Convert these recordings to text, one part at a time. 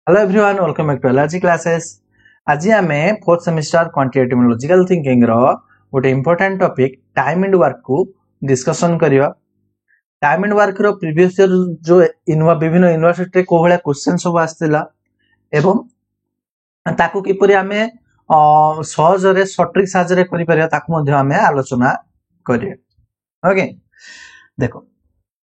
Hello everyone, welcome back to LRG classes. आज आमे fourth semester quantitative logical thinking रो गोटे important topic time and work को discussion करियो। टाइम एंड वर्क रो प्रीवियस ईयर जो विभिन्न यूनिवर्सिटी रे को भले क्वेश्चन सब आस्तिला एवं ताकू किपरि आमे सहज रे सट्रिक साज रे करि परिया ताकू मध्ये आमे आलोचना करियो। ओके देखो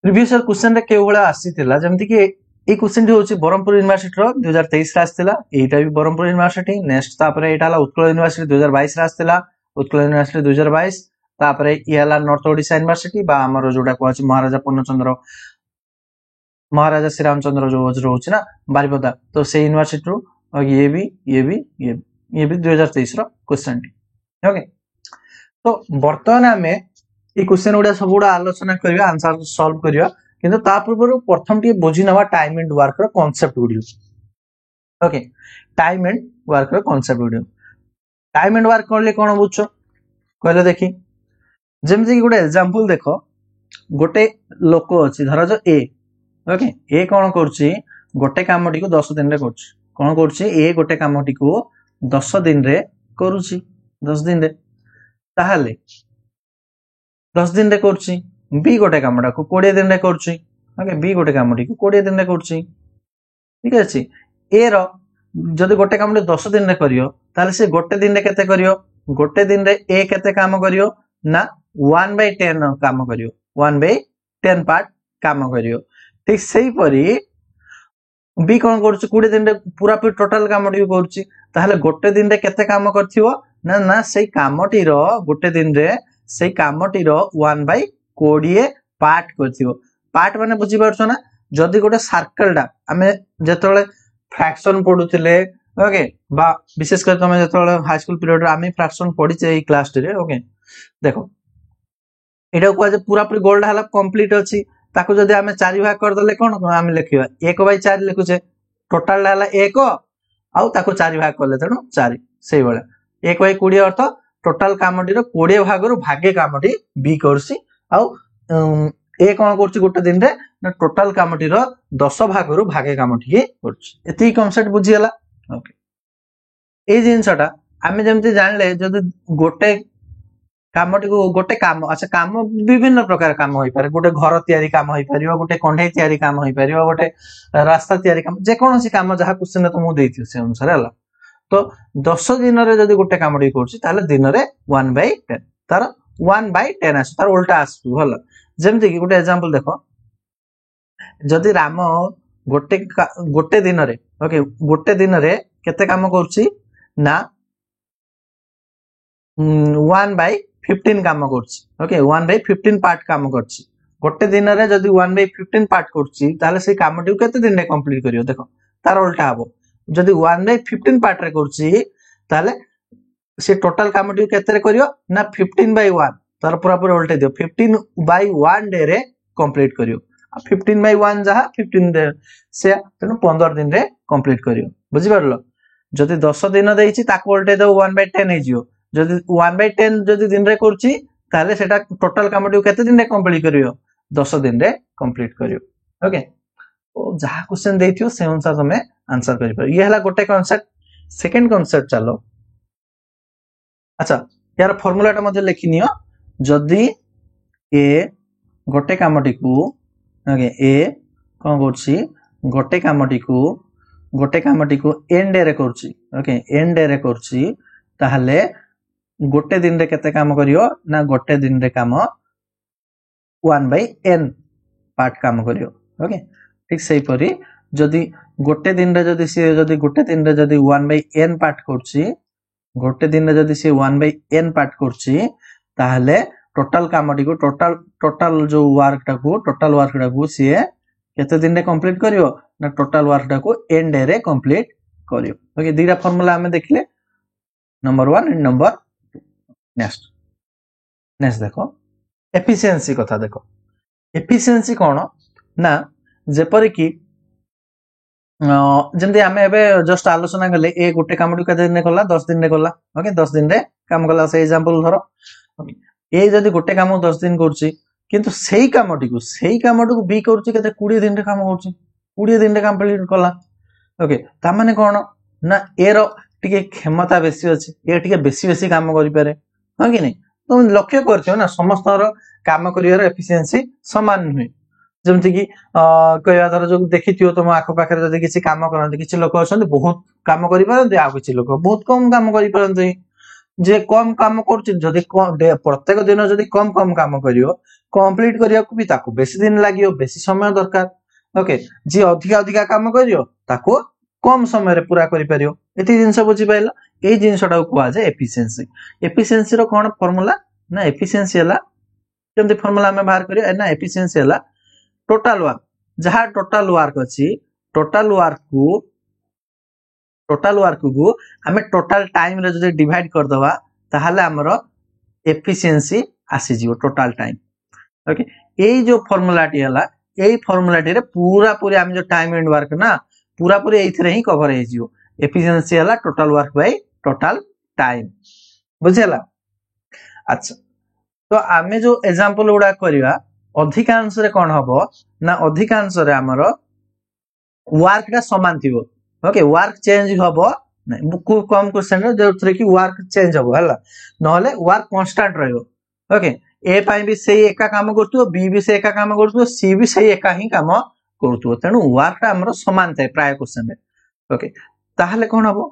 प्रीवियस ईयर क्वेश्चन रे के भले आसीतिला जेमति कि ए क्वेश्चन टी होची बरहमपुर यूनिवर्सिटी रो 2023 रे आस्तिला एटा भी बरहमपुर यूनिवर्सिटी नेक्स्ट तापरे एटा हला उत्कल यूनिवर्सिटी 2022 रे आस्तिला उत्कल यूनिवर्सिटी 2022 तापरे ई हला नॉर्थ ओडिशा यूनिवर्सिटी बा हमर जोडा को अछि महाराजा पूर्णचंद्र महाराजा श्री रामचंद्र जो होची ना बारिपदा तो से यूनिवर्सिटी रो ये भी 2023 रो क्वेश्चन टी ओके। तो वर्तमान हमें ए क्वेश्चन गुडा सब गुडा आलोचना करिया आंसर सॉल्व करिया किंतु ता पूर्व प्रथम टी बुझी नवा टाइम एंड वर्क रो कांसेप्ट गुडी। ओके टाइम एंड वर्क रो कांसेप्ट गुडी टाइम एंड वर्क करले कोन बुझछो कहले देखि जेमति कि गुडा एग्जांपल देखो गोटे लोक अछि धर जो ए ओके ए कोन करछि गोटे कामटी को 10 दिन रे करछि कोन करछि ए गोटे कामटी को 10 दिन रे करूछि 10 दिन रे ताहाले 10 दिन रे करछि बी गोटे कामटा को 20 दिन रे करछि ओके बी गोटे कामटी को 20 दिन रे करछि ठीक अछि ए रो जदि गोटे कामटी 10 दिन रे करियो ताले से गोटे दिन रे केते करियो गोटे दिन रे ए केते काम करियो ना 1/10 काम करियो 1/10 पार्ट काम करियो ठीक सेही परी बी कोन करछि 20 दिन रे पूरा पूरी टोटल कामटी करछि ताले गोटे दिन रे केते काम करथिवो ना ना सेही कामटी रो गोटे दिन रे सेही कामटी रो 1/20 पार्ट करथिवो पार्ट माने बुझी परछो ना जदि गोटे सर्कल टा हमें जेतोले फ्रैक्शन पढुतिले ओके बा विशेष कर तमे जेतोले हाई स्कूल पीरियड रे हमें फ्रैक्शन पढिचे ए क्लास रे ओके देखो एटा को आज पूरा पूरी गोल्ड हला कंप्लीट अछि ताको जदि हमें 4 भाग कर देले कोन हमें लिखिबा 1/4 लिखुचे टोटल हला 1 आउ ताको 4 भाग करले तनो 4 सेही बेला 1/20 अर्थ टोटल कामटी रो 20 भाग रो भागे कामटी बी करसी आउ ए कोन करछि गोटे दिन रे ना टोटल कामटी रो 10 भाग रो भागे कामटी के करछि एती कांसेप्ट बुझी हला ओके ए जिंसटा हमें जेमति जानले जदि गोटे कामटी को गोटे काम अच्छा काम विभिन्न प्रकार काम होई पारे गोटे घर तयारी काम होई परियो गोटे कंढे तयारी काम होई परियो गोटे रास्ता तयारी काम जे कोनोसी काम जहा क्वेश्चन तो मु देइथि से अनुसार हला तो 10 दिन रे जदि गोटे कामटी करछि ताले दिन रे 1/10 तार 1/10 आस तार उल्टा आसु हला जेमति कि गोटे एग्जांपल देखो जदि राम गोटे दिन रे ओके गोटे दिन रे केते काम करछि ना 1/15 काम करछि ओके 1/15 पार्ट काम करछि गोटे दिन रे जदि 1/15 पार्ट करछि ताले से कामटी केते दिन रे कंप्लीट करियो देखो तार उल्टा हबो जदि 1/15 पार्ट रे करछि ताले से टोटल कामटी केते रे करियो ना 15/1 तार पूरा पूरा उल्टा दियो 15/1 डे रे कंप्लीट करियो 15/1 जहा 15 डे से तनो 15 दिन रे कंप्लीट करियो बुझि परलो जदि 10 दिन देइछि ताको उल्टा दो 1/10 हे जियो जदि 1/10 जदि दिन रे करछि ताले सेटा टोटल कामटी केते दिन रे कंप्लीट करियो 10 दिन रे कंप्लीट करियो ओके ओ जहा क्वेश्चन देइथियो से अनुसार तमे आंसर करि पर ये हला गोटे कांसेप्ट सेकंड कांसेप्ट चलो अच्छा यार फार्मूला टा मध्ये लिखिनियो जदि ए गोटे कामटी को ओके ए कोन करछि गोटे कामटी को एन डे रे करछि ओके एन डे रे करछि ताहले गोटे दिन रे केते काम करियो ना गोटे दिन रे काम 1/n पार्ट काम करियो ओके ठीक सही परी जदि गोटे दिन रे जदि गोटे दिन रे जदि 1/n पार्ट करछि गोटे दिन रे जदि से 1/n पार्ट करछि ताहले टोटल कामटी को टोटल जो वर्क टा को से केते दिन रे कंप्लीट करियो ना टोटल वर्क टा को एन डे रे कंप्लीट करियो ओके दीरा फार्मूला हमें देखले नंबर 1 एंड नंबर 2 नेक्स्ट देखो एफिशिएंसी कथा देखो एफिशिएंसी कोन ना जेपरि कि जंदी हमें एबे जस्ट आलोचना करले ए गोटे कामटी केते दिन रे करला 10 दिन रे करला ओके 10 दिन रे काम करला से एग्जांपल धरो ए जदी गोटे काम 10 दिन करछि किंतु सेही कामटी को बी करछि केते 20 दिन रे काम करछि 20 दिन रे कंप्लीट करला ओके ता माने कोन ना ए रो टिके क्षमता बेसी अछि ए टिके बेसी बेसी काम करि पारे हो कि नहीं तुम लक्ष्य करछो ना समस्त काम करियर एफिशिएंसी समान नुहे जमति कि कहया धर जो देखिथियो तुम आखो पाखरे जदि किछि काम करन किछि लोक अछन बहुत काम करि पारन आ किछि लोक बहुत कम काम करि पारन जे कम काम करछि जदि प्रत्येक दिन जदि कम कम काम करियो कंप्लीट करिया को भी ताको बेसी दिन लागियो बेसी समय दरकार ओके जे अधिका अधिका काम करियो ताको कम समय रे पूरा करि पारियो एति जिंस बुझि पाइला ए जिंसटा को आ जाय एफिशिएंसी एफिशिएंसी रो कोन फार्मूला ना एफिशिएंसी हला केमते फार्मूला में बाहर करियो ना एफिशिएंसी हला टोटल वर्क जहा टोटल वर्क अछि टोटल वर्क को हमें टोटल टाइम रे जदि डिवाइड कर दवा ताहाले हमरो एफिशिएंसी आसी जिवो टोटल टाइम ओके एई जो फार्मूलाटी हला एई फार्मूलाटी रे पूरा पूरी हम जो टाइम एंड वर्क ना पूरा पूरी एइथरे ही कवर हे जिवो एफिशिएंसी हला total work by total time बुझेला अच्छा तो आमे जो एग्जांपल उडा करिवा अधिकांश रे कोन हबो ना अधिकांश रे हमरो वर्क का समान थिबो ओके वर्क चेंज हबो नै खूब कम क्वेश्चन रे जोथरे कि वर्क चेंज हबो हला नहले वर्क कांस्टेंट रहयो ओके ए पाई भी सही एका काम करतु बी भी सही एका काम करतु सी भी सही एका ही काम करतु तेनु वर्क हमरो समान थाए प्राय क्वेश्चन रे ओके ताहले कोन हबो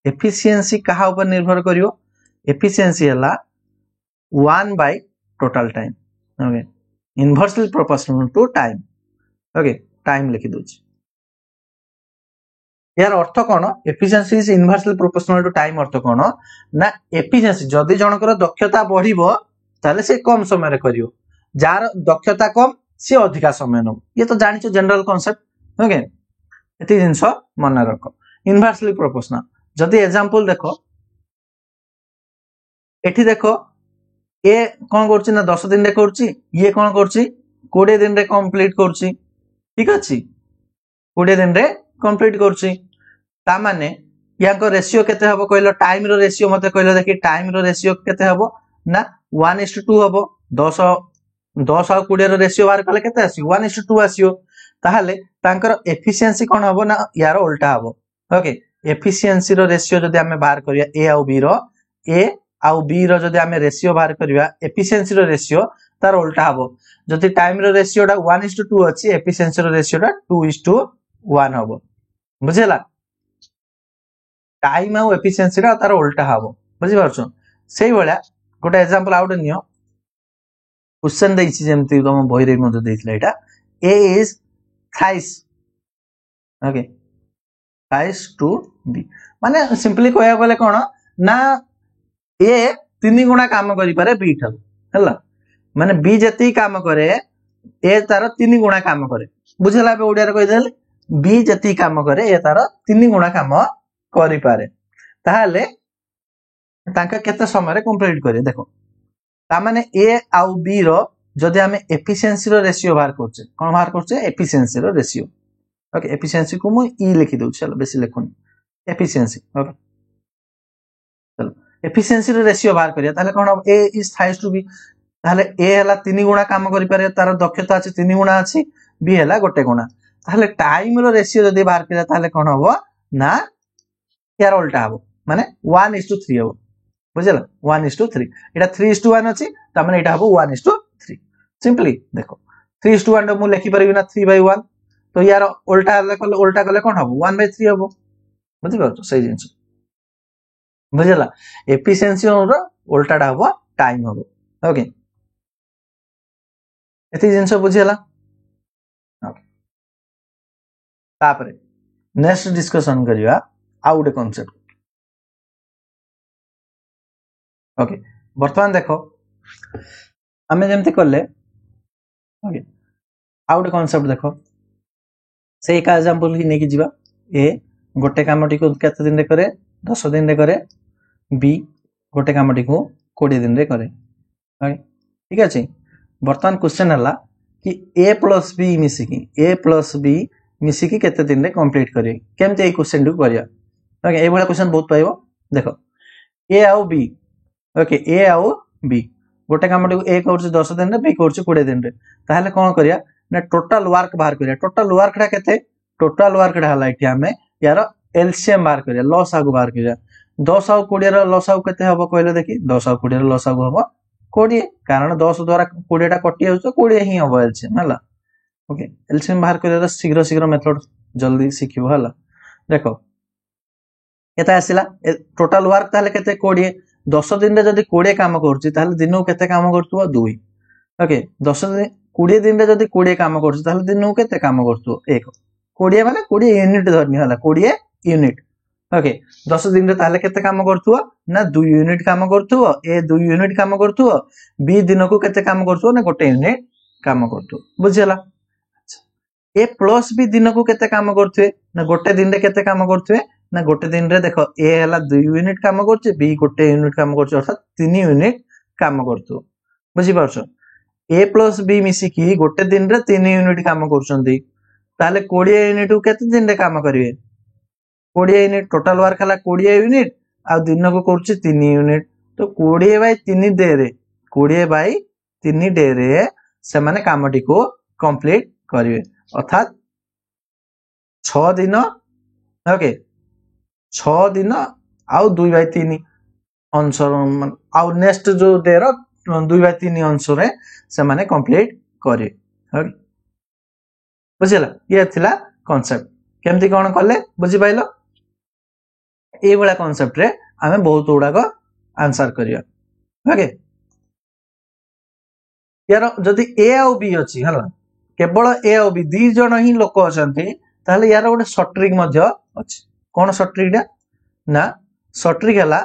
एफिशिएंसी कहा ऊपर निर्भर करियो एफिशिएंसी हला 1 by total time okay inversely proportional to time okay time लिखि दोछि यार अर्थ कोन efficiency is inversely proportional to time अर्थ कोन ना एफिशिएंसी जदी जनकर दक्षता बढ़िबो ताले से कम समय रे करियो जार दक्षता कम से अधिका समय न ये तो जानिचो जनरल कांसेप्ट ओके एति जिंस मन रखो इनवर्सली प्रोपोर्शनल जदी एग्जांपल देखो एठी देखो ए कोन करछि ना 10 दिन रे करछि ये कोन करछि 20 दिन रे कंप्लीट करछि ठीक अछि 20 दिन रे कंप्लीट करछि ता माने याको रेशियो केते हबो कहलो टाइम रो रेशियो मते कहलो देखि टाइम रो रेशियो केते हबो ना 1:2 हबो 10 10 और 20 रो रेशियो बार कले केते आसी 1:2 आसीयो ताहाले तांकर एफिशिएंसी कोन हबो ना यार उल्टा हबो ओके एफिशिएंसी रो रेशियो जदी हमें बाहर करिया ए आउ बी रो ए आउ बी रो जदी हमें रेशियो बाहर करिया एफिशिएंसी रो रेशियो तार उल्टा हबो जदी टाइम रो रेशियोटा 1:2 अछि एफिशिएंसी रो रेशियोटा 2:1 हबो बुझेला टाइम आउ एफिशिएंसी रा तार उल्टा हबो बुझि पारछो सेही भला गोटे एग्जांपल आउट नियो क्वेश्चन देछि जेमति तुम बही रे मते देथिला एटा A is thrice okay thrice to B माने सिंपली कहया गले कोन ना ए 3 गुणा काम करि पारे बी ठल हला माने बी जति काम करे ए तार 3 गुणा काम करे बुझला बे ओडिया रे कहि देले बी जति काम करे ए तार 3 गुणा काम करि पारे ताहाले तांका केते समय रे कंप्लीट करे देखो ता माने ए आउ बी रो जदि हमें एफिशिएंसी रो रेशियो बाहर करछे कोन बाहर करछे efficiency row ratio okay efficiency को मु ई लिखि दउ चलो बेसी लिखुन एफिशिएंसी ओके चलो एफिशिएंसी रो रेशियो बाहर करिया ताले कोन ए इज थ्राइस टू बी ताले ए हला 3 गुणा काम करि पारे तार दक्षता अछि 3 गुणा अछि बी हला गोटे गुणा ताले टाइम रो रेशियो जदि बाहर करिया ताले कोन हबो ना यार उल्टा हबो माने 1:3 हबो बुझला 1:3 एटा 3:1 अछि त माने एटा हबो 1:3 सिंपली देखो 3:1 मु लिखि परबी ना 3/1 तो यार उल्टा कले कोन हबो 1/3 हबो बुझि पाछो सही जिंस बुझला एफिशिएंसी रो उल्टाटा हबो टाइम हबो ओके एति जिंस बुझला ओके तापरे नेक्स्ट डिस्कशन करिया आउट कांसेप्ट ओके वर्तमान देखो हमें जेमति करले ओके आउट कांसेप्ट देखो से एक एग्जांपल की नेकी जीवा ए गोटे कामटी को केते दिन रे करे 10 दिन रे करे बी गोटे कामटी को 20 दिन रे करे ओके ठीक अछि वर्तमान क्वेश्चन हला कि ए प्लस बी मिसी की केते दिन रे कंप्लीट करे केमते ए क्वेश्चन टू करिया ओके ए वाला क्वेश्चन बहुत पाइबो देखो ए आउ बी ओके ए आउ बी गोटे कामटी को ए करछ 10 दिन रे बी करछ 20 दिन रे ताहले कोन करिया ना टोटल वर्क बाहर करिया टोटल वर्क टा केते टोटल वर्क टा हला इठी हमें यार एलसीएम बाहर करिया लसागु बाहर करिया 10 ଆଉ 20 ର लसागु केते हबो कहले देखि 10 ଆଉ 20 ର लसागु हबो 20 कारण 10 द्वारा 20 टा कटि जाउछ 20 ही हबो एलसीएम हला ओके एलसीएम बाहर करिया शीघ्र शीघ्र मेथड जल्दी सिखिबो हला देखो केते आसिला टोटल वर्क ताले केते 20 10 दिन रे जदी 20 काम करछि ताले दिनो केते काम करतुवा 2 ओके 10 दिन 20 दिन रे जदी 20 काम करछि ताले दिनो केते काम करतुवा 1 20 माने 20 यूनिट धरनी हला 20 यूनिट ओके 10 दिन रे ताले केते काम करतुवा ना 2 यूनिट काम करतुवा ए 2 यूनिट काम करतुवा बी दिन को केते काम करतुवा ना 1 यूनिट काम करतुवा बुझिला ए प्लस बी दिन को केते काम करथुवे ना 1 दिन रे केते काम करथुवे ना 1 दिन रे देखो ए हला 2 यूनिट काम करछ बी 1 यूनिट काम करछ अर्थात 3 यूनिट काम करथु बुझि पारछो ए प्लस बी मिसी की 1 दिन रे 3 यूनिट काम करछंती ताले 20 यूनिट केते दिन रे काम करिवे 20 यूनिट टोटल वर्क हला 20 यूनिट आ दिन को करछ 3 यूनिट तो 20 बाय 3 डे रे 20 बाय 3 डे रे से माने कामटी को कंप्लीट करिवे अर्थात 6 दिन ओके 6 दिन आउ 2 बाय 3 अंश आउ नेक्स्ट जो डे रो 2 बाय 3 अंश रे से माने कंप्लीट करे ओके बुझिला ये थिला कांसेप्ट केमती कोन करले बुझि पाइलो ए बळा कांसेप्ट रे हमें बहुत उडा को आंसर करिया ओके यार जदी ए आउ बी अछि हला केवल ए आउ बी दी जण ही लोक अछंती ताले यार गोटे शॉर्ट ट्रिक मध्य अछि कोन शॉर्ट ट्रिक डा ना शॉर्ट ट्रिक हला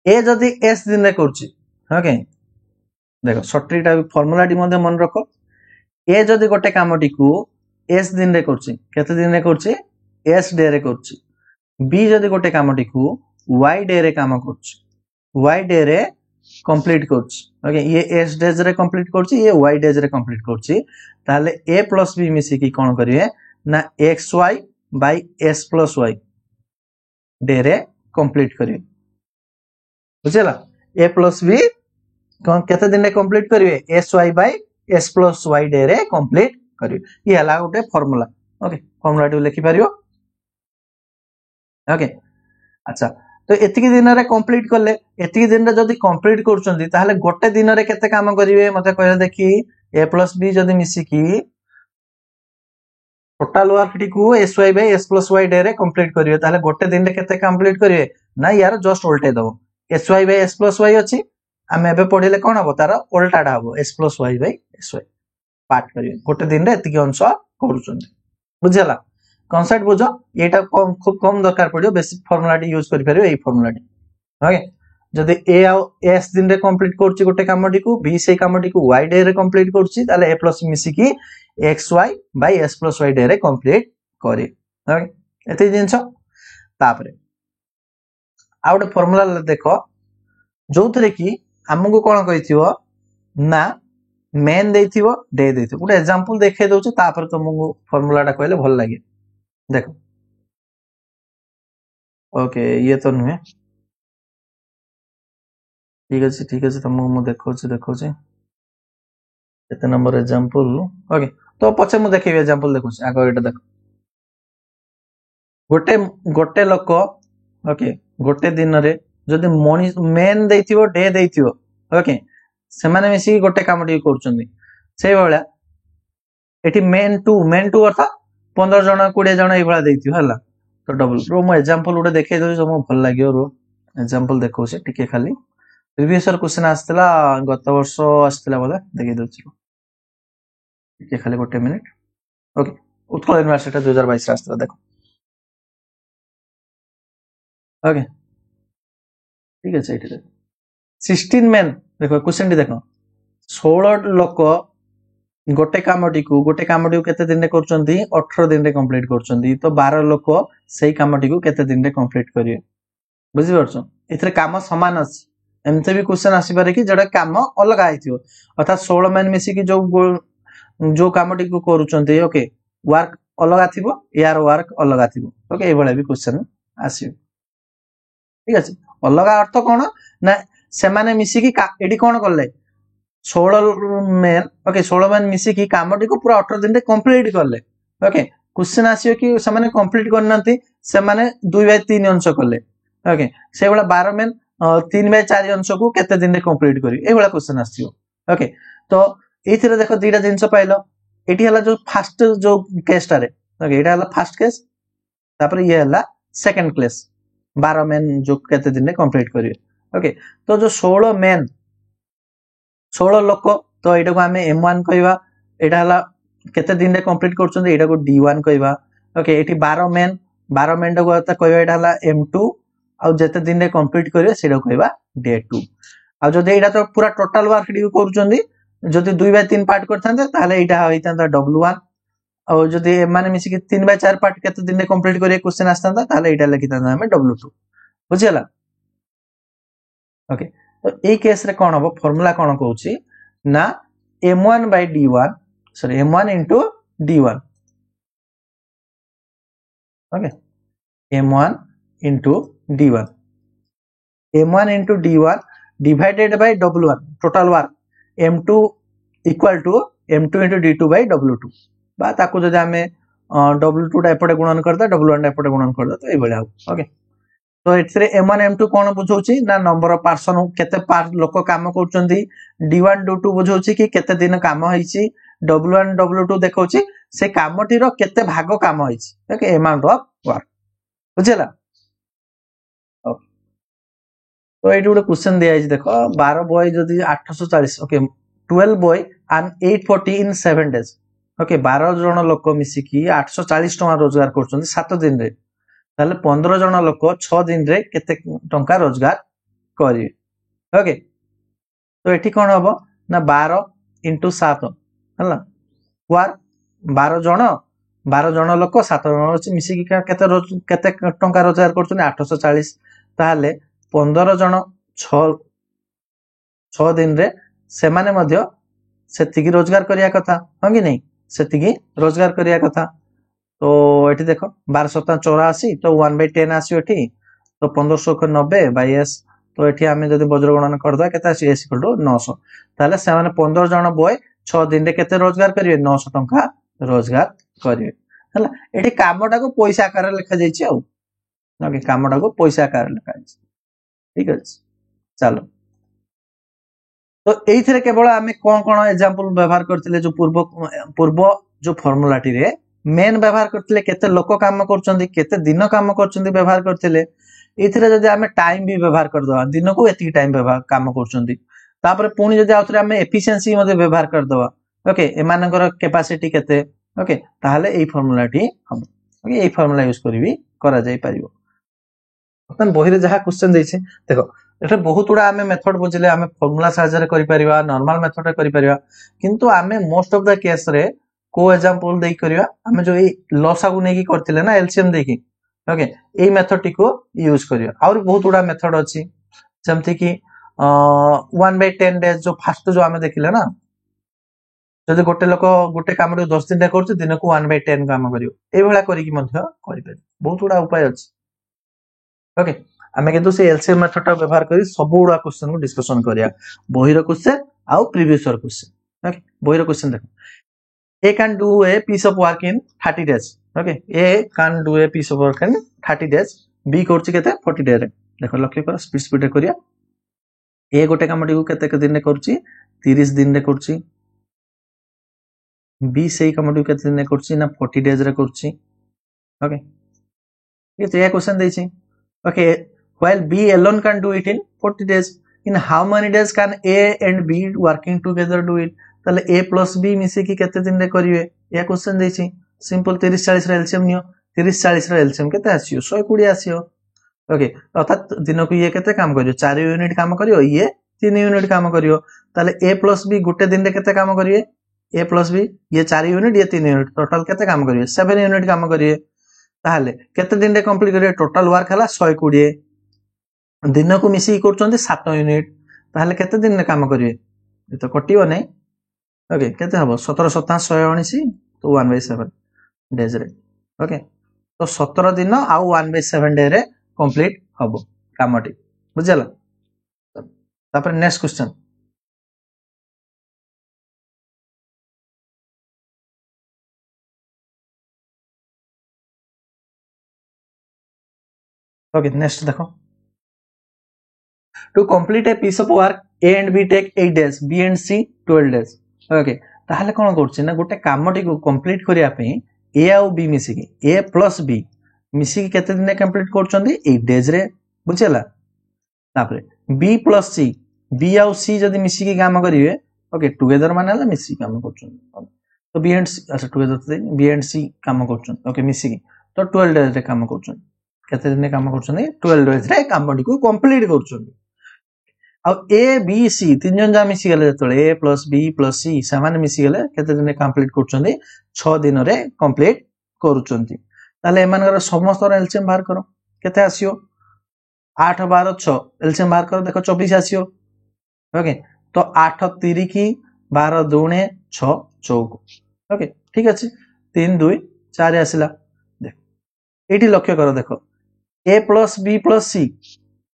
ए जदी एस दिन रे करछि ओके देखो शॉर्ट ट्रिक टा फार्मूला टी मध्य मन रखो ए जदी गोटे कामटी को एस दिन रे करछि केते दिन रे करछि एस डे रे करछि बी जदी गोटे कामटी को वाई डे रे काम करछि वाई डे रे कंप्लीट करछि ओके ये एस डेज रे कंप्लीट करछि ये वाई डेज रे कंप्लीट करछि ताले ए प्लस बी मिसी की कोन करिवे ना X Y by S plus Y day रे कंप्लीट करिवे बुझला ए प्लस बी कोन केते दिन रे कंप्लीट करिवे S Y by S plus Y day रे कंप्लीट करिवे ये हला गोटे फार्मूला ओके फार्मूला टी लिखि पारियो ओके अच्छा तो एतिकी दिन रे कंप्लीट करले एतिकी दिन रे जदी कंप्लीट करचंदी ताले गोटे दिन रे केते काम करिवे मते कहले देखि ए प्लस बी जदी मिसी की टोटल वर्क टी को S Y by S plus Y day रे कंप्लीट करिवे ताले गोटे दिन रे केते कंप्लीट करिवे ना यार जस्ट उल्टे दबो S Y by S plus Y अछि आमे एबे पढिले कोन हबो तार उल्टाडा हबो S plus Y by S Y part करिवे गोटे दिन रे एतिकी अंश करूचंदी बुझला कांसेप्ट बुझो एटा खूब कम दरकार पड़ियो बेसिक फार्मूला टी यूज करि परियो एई फार्मूला टी ओके जदि ए आ एस दिन रे कंप्लीट करछि गोटे कामटी को बी से कामटी को वाई डे रे कंप्लीट करछि ताले ए प्लस मिसी की X Y by S plus Y day रे कंप्लीट करी ओके एते जिंस तापरे आ गोटे फार्मूला देखो जोथरे की हमगु कोन कहिथियो ना मेन देथियो डे देथियो गोटे एग्जांपल देखे दोछि तापर तुमगु फार्मूला टा कहले भल लागे देखो ओके ये तो नुहे ठीक अछि तुमको मु देखौ छी केते नंबर एग्जांपल ओके तो पछे मु देखिबे एग्जांपल देखौ छी आगो एटा देखो गोटे लोक ओके गोटे दिन रे जदी मनी मेन देथियो डे देथियो ओके से माने मिसी गोटे कामटी करचंदी से बेला एठी मेन टू अर्थात 15 जण 20 जण ए भला देथियो हला तो डबल रो मो एग्जांपल उडे देखे दो जो मो भल लागियो रो एग्जांपल देखौ से टिके खाली प्रीवियस ईयर क्वेश्चन आस्तला गत वर्ष आस्तला बोला देखे दो टिके खाली गोटे मिनिट ओके उत्कल यूनिवर्सिटी 2022 रे आस्तला देखो ओके ठीक है एठी देखो 16 मेन देखो क्वेश्चन टी देखो 16 लोक गोटे कामटी को केते दिन रे करचंती 18 दिन रे कंप्लीट करचंती तो 12 लोक सेही कामटी को केते दिन रे कंप्लीट करिवे बुझि परछो एथरे काम समान अछि एमते भी क्वेश्चन आसी पारे कि जडा काम अलग आइथियो अर्थात 16 मैन मिसी कि जो कामटी को करूचंती ओके वर्क अलग आथिबो यार वर्क अलग आथिबो ओके ए भले भी क्वेश्चन आसीबो ठीक अछि अलग अर्थ कोन ना से माने मिसी कि एडी कोन करले 16 मैन ओके 16 मैन मिसी की कामटी को पूरा 18 दिन रे कंप्लीट करले ओके क्वेश्चन आसियो कि से कंप्लीट करनांती से माने 2/3 अंश कले ओके से वाला 12 मेन 3/4 अंश को केते दिन रे कंप्लीट करी ए वाला क्वेश्चन आसियो ओके तो एथिरे देखो दुईटा जिंस पाइलो एठी हला जो फर्स्ट जो केस टारे ओके एटा हला फर्स्ट केस तापर ये हला सेकंड केस 12 मेन जो केते दिन रे कंप्लीट करी ओके तो जो 16 मेन 16 लोक तो एटा को हमें M1 कहबा एटा हला केते दिन रे कंप्लीट करछन एटा को D1 कहबा ओके एठी 12 मेन को कहबा एटा हला M2 आ जेते दिन रे कंप्लीट करियो सेटा कहबा D2 आ जदि एटा तो पूरा टोटल वर्क डी करछन जदि 2/3 पार्ट करथांते ताले एटा होइतांता W1 और जदि माने मिसी के 3/4 पार्ट केते दिन रे कंप्लीट करियो क्वेश्चन आस्तांता ताले एटा लिखितांता हमें W2 बुझियला ओके तो ए केस रे कोन हबो फार्मूला कोन कहउची ना M1 by D1 sorry M1 into D1 okay M1 into D1 M1 into D1 divided by W1 total work M2 equal to M2 into D2 by W2 बा ताको जदि हमें W2 टा एपटे गुणन करदा W1 टा एपटे गुणन करदा तो ए भले आ ओके तो एथरे M1 M2 कोन बुझौची ना नंबर ऑफ पर्सन केते पार लोक काम करचंदी D1 D2 बुझौची कि केते दिन काम होईची W1 W2 देखौची से कामटी रो केते भाग काम होईची ओके अमाउंट ऑफ वर्क बुझला ओके तो एटी गुटे क्वेश्चन दिया है देखो 12 बॉय जदि 840 okay 12 boy and 840 in 7 days okay 12 जन लोक मिसी की 840 टका रोजगार करचंदी 7 दिन रे ताले 15 जन लोक 6 दिन रे केते टंका रोजगार करिवे ओके तो एठी कोन हबो ना 12 into 7 हला वार 12 जन लोक 7 जन मिसी की केते टंका रोजगार करचंदी 840 ताले 15 जन 6 दिन रे से माने मध्य सेतिकी रोजगार करिया कथा हां कि नहीं सेतिकी रोजगार करिया कथा तो एठी देखो 12/7 तो 1/10 आसी एठी तो 1590 बाय s तो एठी हमें जदि वज्र गणना करदा केता s इक्वल टू 900 ताले से माने 15 जन बॉय 6 दिन रे केते रोजगार करिवे 900 टंका रोजगार करिवे हला एठी कामटा को पैसा आकार लिखा जायछि आ ओके कामटा को पैसा आकार लिखा जायछि ठीक अछि चलो तो एइथिरे केवल आमे कोन कोन एग्जांपल व्यवहार करथिले जो पूर्व जो फार्मूलाटी रे मेन व्यवहार करथिले केते लोक काम करचंदी केते दिन काम करचंदी व्यवहार करथिले एइथिरे जदि आमे टाइम भी व्यवहार कर दवा दिन को एति टाइम व्यवहार काम करचंदी तापर पुनी जदि आउथरे आमे एफिशिएंसी मध्ये व्यवहार कर दवा ओके एमानकर कैपेसिटी केते ओके ताहले एई फार्मूलाटी हम ओके एई फार्मूला यूज करिवि करा जाय परिबो अपन बहिरे जहा क्वेश्चन दैछे देखो एटा बहुत गुडा आमे मेथड बुझिले आमे फार्मूला साहाय्य करि परिबा नॉर्मल मेथड रे करि परिबा किंतु आमे मोस्ट ऑफ द केस रे को एग्जांपल देई करिया आमे जो ए लॉसा को नेकी करथिले ना एलसीएम देखि ओके ए मेथड टी को यूज करिया और बहुत गुडा मेथड अछि जमति कि 1/10 डेज जो फर्स्ट जो आमे देखिले ना जदि गोटे लोक गोटे काम रे 10 दिन रे करछ दिन को 1/10 काम करियो ए भला करि कि मध्य करि पे बहुत गुडा उपाय अछि ओके आमे किंतु से एलसीएम मेथड टा व्यवहार करी सब गुडा क्वेश्चन को डिस्कशन करिया बहिर क्वेश्चन आउ प्रीवियस ईयर क्वेश्चन ओके बहिर क्वेश्चन देखो A can do a piece of work in 30 days okay A can do a piece of work in 30 days B करछि केते 40 डे रे देखो लक्ष्य कर स्पीड करिया A गोटे कामटी को केते दिन रे करछि 30 दिन रे करछि B सेही कामटी को केते दिन रे करछि ना 40 डेज रे करछि ओके ये question दैछि okay while B alone can do it in 40 days in how many days can A and B working together do it ताले A plus B मिसे की केते दिन रे करिवे या क्वेश्चन दैछि सिंपल 30 40 रे एलसीएम नियो 30 40 रे एलसीएम केते आसियो 120 आसियो ओके अर्थात दिन को ये केते काम करियो 4 यूनिट काम करियो ये 3 यूनिट काम करियो ताले A plus B गुटे दिन रे केते काम करिवे A plus B ये 4 यूनिट ये 3 यूनिट टोटल केते काम करिवे 7 यूनिट काम करिवे ताले केते दिन रे कंप्लीट करिवे टोटल वर्क हला 120 दिन को मिसी करचोंदी 7 यूनिट ताले केते दिन रे काम करिवे ए तो कटियो नै ओके केते हबो 17 7 119 तो 1/7 डेज रे ओके तो 17 दिन आउ 1/7 डे रे कंप्लीट हबो कामटी बुझला तापर नेक्स्ट क्वेश्चन ओके नेक्स्ट देखो to complete a piece of work A and B take 8 days B and C 12 days okay ताहले कोन करछि ना गोटे कामटी को कंप्लीट करिया पे ए आउ बी मिसिकी ए प्लस बी मिसिकी केते दिन कंप्लीट करछंदी 8 डेज रे बुझेला तापरे बी प्लस सी बी आउ सी जदि मिसिकी काम करिवे ओके टुगेदर माने हला मिसिकी काम करछन तो बी एंड सी अच्छा टुगेदर बी एंड सी काम करछन ओके मिसिकी तो 12 डेज रे काम करछन केते दिन काम करछन 12 डेज रे कामटी को complete करछन uh A B C तीन जन जा मिसी गले जतले ए प्लस बी प्लस सी सामान मिसी गले केते दिन कंप्लीट करछन 6 दिन रे कंप्लीट करूछन ताले एमानकर समस्त एलसीएम बाहर करो केते आसियो 8 12 6 एलसीएम बाहर करो देखो 24 आसियो ओके तो 8 3 की 12 2 6 चौक ओके ठीक अछि 3 2 4 आसिला देख एठी लक्ष्य करो देखो ए प्लस बी प्लस सी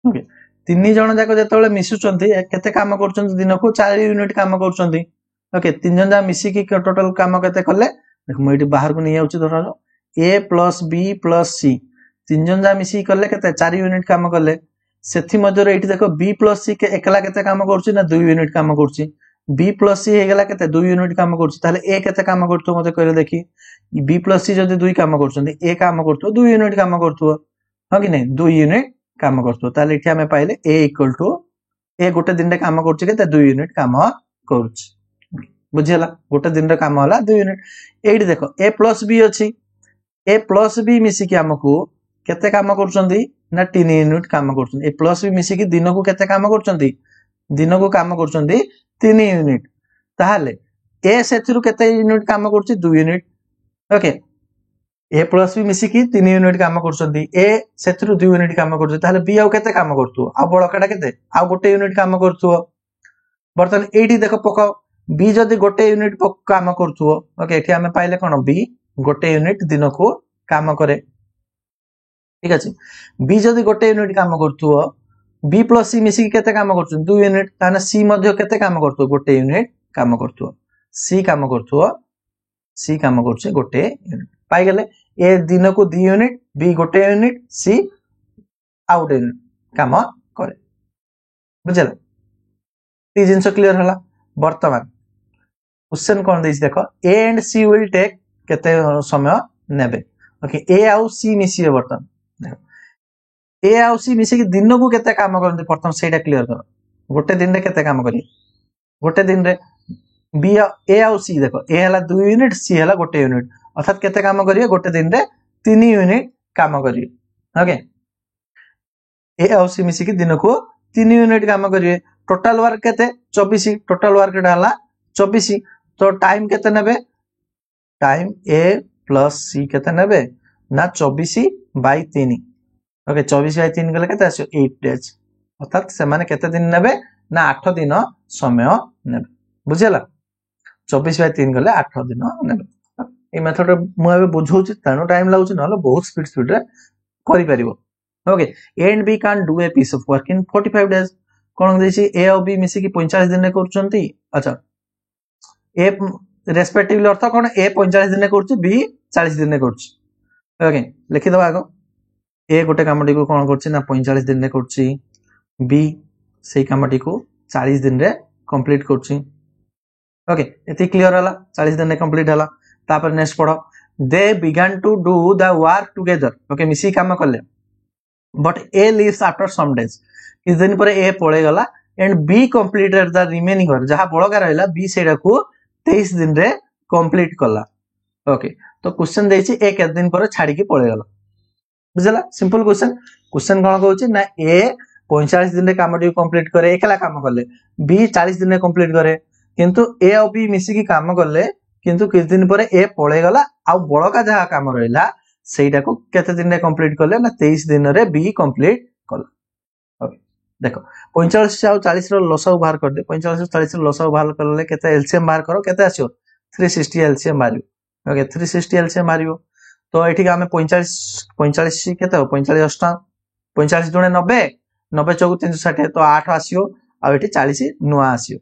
ओके तीन जन जाक जो मिशुंट केते काम कर दिन को 4 यूनिट काम कर ओके तीन जन जा मिसिकी टोटल काम केते कले देख मुझे बाहर को नहीं आउची धर ए प्लस बी प्लस सी तीन जन जा मिसिकी कले केते 4 यूनिट काम कले सेथि मध्य रे एठी देखो बी प्लस सी के एकला केते काम करछि ना 2 यूनिट काम करछि बी प्लस सी हे गेला केते 2 यूनिट काम करछि ताले ए केते काम करथो मते कहले देखि बी प्लस सी जदि 2 काम करछन्ती ए काम करथो 2 यूनिट काम करथो ह कि नहीं 2 यूनिट काम करथो ताले इठी हमें पाइले a इक्वल टू ए गोटे दिन रे काम करछि केते 2 यूनिट काम करछि बुझियला गोटे दिन रे काम होला 2 यूनिट एठी देखो a प्लस b अछि a प्लस b मिसी कि हमकु केते काम करछन्ती ना 3 यूनिट काम करछन्ती a प्लस b मिसी कि दिन को केते काम करछन्ती दिन को काम करछन्ती 3 यूनिट ताहाले a सेथिरु केते यूनिट काम करछि 2 यूनिट ओके ए प्लस बी मिसिकी 3 यूनिट काम करछन्ती ए सेथिरु 2 यूनिट काम करछ ताले बी आउ केते काम करथु आ बळकाटा केते आ गोटे यूनिट काम करथु बर्तन एठी देखो पकाओ बी जदी गोटे यूनिट काम करथु ओके एठी हमें पाइले कोन बी गोटे यूनिट दिन को काम करे ठीक अछि बी जदी गोटे यूनिट काम करथु बी प्लस सी मिसिकी केते काम करछ 2 यूनिट ताने सी मध्ये केते काम करथु गोटे यूनिट काम करथु सी काम करछ गोटे यूनिट पाई गेले ए दिन को 2 यूनिट बी गोटे यूनिट सी आउट यूनिट काम करे बुझला ती जिंस क्लियर हला वर्तमान क्वेश्चन कोन देछि देखो A and C will take केते समय नेबे ओके ए आउ सी मिसिए वर्तमान देखो ए आउ सी मिसी कि दिन को केते काम करते प्रथम सेटा क्लियर करो गोटे दिन रे केते काम करी गोटे दिन रे बी ए आउ सी देखो ए हला 2 यूनिट सी हला गोटे यूनिट अर्थात केते काम करिए गोटे दिन रे 3 यूनिट काम करिए ओके ए आउ सी मिसी कि दिन को 3 यूनिट काम करिए टोटल वर्क केते 24 टोटल वर्क डाला 24 तो टाइम केते नेबे टाइम ए प्लस सी केते नेबे ना 24/3 ओके 24/3 गले केते आसो 8 डेज अर्थात से माने केते दिन नेबे ना 8 दिन समय नेबे बुझेला 24/3 गले 8 दिन नेबे ए मेथड मु एबे बुझौछि तानो टाइम लागुछि नले बहुत स्पीड रे करि परिबो okay A and B can do a piece of work in 45 days कोन देछि ए और बी मिसी कि 45 दिन रे करछन्ती अच्छा ए रेस्पेक्टिवली अर्थ कोन ए 45 दिन रे करछि बी 40 दिन रे करछि ओके लिखि दबा आगो ए गोटे कामटी को कोन करछि ना 45 दिन रे करछि बी सेही कामटी को 40 दिन रे कंप्लीट करछि ओके एति क्लियर हला 40 दिन रे कंप्लीट हला तापर नेक्स्ट पढ़ो they begin to do the work together okay मिसी काम करले but A leaves after some days किस दिन पर ए पळे गला and B completed the remaining work जहां बळका रहला बी सेडा को 23 दिन रे कंप्लीट करला ओके तो क्वेश्चन देछि ए के दिन पर छाडी के पळे गला बुझला सिंपल क्वेश्चन क्वेश्चन कोन कहउछि ना ए 45 दिन रे कामटी कंप्लीट करे एकला काम करले बी 40 दिन रे कंप्लीट करे किंतु ए और बी मिसी की काम करले किंतु किस दिन पर ए पळे गला आ बळका जहा काम रहला सेटा को केते दिन रे कंप्लीट करले ना 23 दिन रे बी कंप्लीट करला ओके देखो 45 और 40 रो लसाउ बाहर कर दे 45 और 40 रो लसाउ बाहर करले केते एलसीएम बाहर करो केते आसियो 360 LCM Mario okay 360 LCM Mario तो एठी हमें 45 केते हो 45 अष्टा 45 दुणे 90 90 चौक 360 तो 8 आसियो आ एठी 40 नुआ आसियो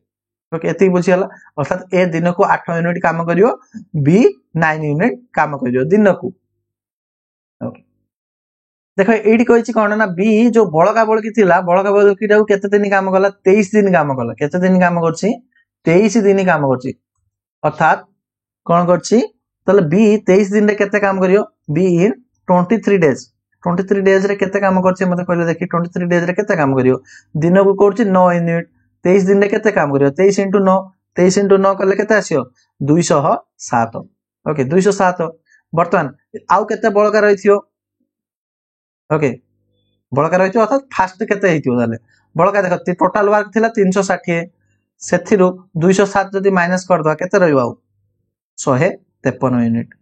ओके एति बुझियला अर्थात ए दिन को 8 यूनिट काम करियो बी 9 यूनिट काम करियो दिन को ओके देख ये कही कौन ना बी जो बड़का बड़की थिला बड़का बड़की केते दिन काम कला 23 दिन काम कला केते दिन काम करछि 23 दिन काम करछि अर्थात कौन करछि तले बी 23 दिन रे केते काम करियो बी इन 23 डेज 23 डेज रे केते काम करछि मते कहले देखि 23 डेज रे केते काम करियो दिन को करछि 9 यूनिट 23 दिन रे केते काम करियो 23 * 9 23 * 9 कले केते आसियो 207 ओके 207 वर्तमान आउ केते बळका रहिथियो ओके बळका रहिथियो अर्थात फास्ट केते हेतियो ताले बळका देख टोटल वर्क थिला 360 सेथिरु 207 जदी माइनस कर दवा केते रहइबो आउ 153 यूनिट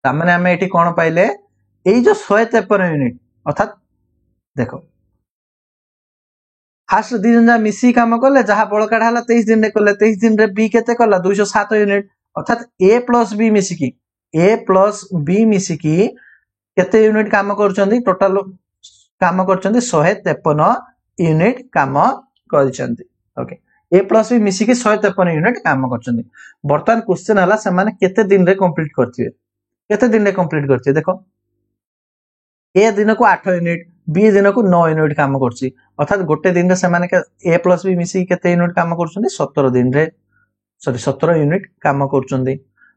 तामाने हमें एठी कोन पाइले एई जो 153 यूनिट अर्थात देखो फास्ट दी जन मिसी काम कले जहा बळका ढाला 23 दिन रे कले 23 दिन रे बी केते कला 207 यूनिट अर्थात ए प्लस बी मिसी की केते यूनिट काम करचंदी टोटल काम करचंदी 153 यूनिट काम करचंदी ओके ए प्लस बी मिसी की 153 यूनिट काम करचंदी वर्तमान क्वेश्चन हला से माने केते दिन रे कंप्लीट करथिबे केते दिन रे कंप्लीट करथिबे देखो ए दिन को 8 यूनिट बी दिन को 9 यूनिट काम करछि अर्थात गोटे दिन रे से माने ए प्लस बी मिसी केते यूनिट काम करचंदी 17 दिन रे सॉरी 17 यूनिट काम करचंदी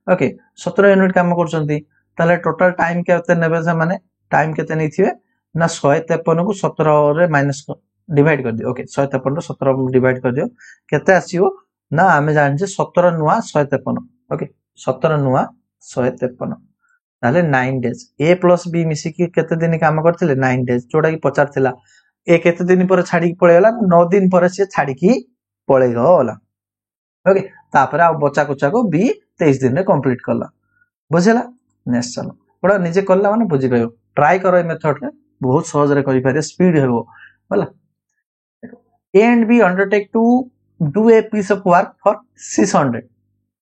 ओके 17 यूनिट काम करचंदी ताले टोटल टाइम केते नेबे से माने टाइम केते नैथिबे ना 153 को 17 रे माइनस डिवाइड कर दियो ओके 153 रो 17 डिवाइड कर दियो केते आसीयो ना हमें जान जे 17 नुआ 153 ओके 17 नुआ 153 ताले 9 डेज ए प्लस बी मिसी की केते दिन काम करथिले 9 डेज जोडा की पचार थिला ए केते दिन पर छाडी पळेला 9 दिन पर से छाडी की पळे गला ओके तापर आ बच्चा कुचा को बी 23 दिन रे कंप्लीट करला बुझेला नेक्स्ट चलो बड़ा निजे करला माने बुझि गयो ट्राई करो ए मेथड रे बहुत सहज रे करि पारे स्पीड हेबो होला A and B undertake to do a piece of work for 600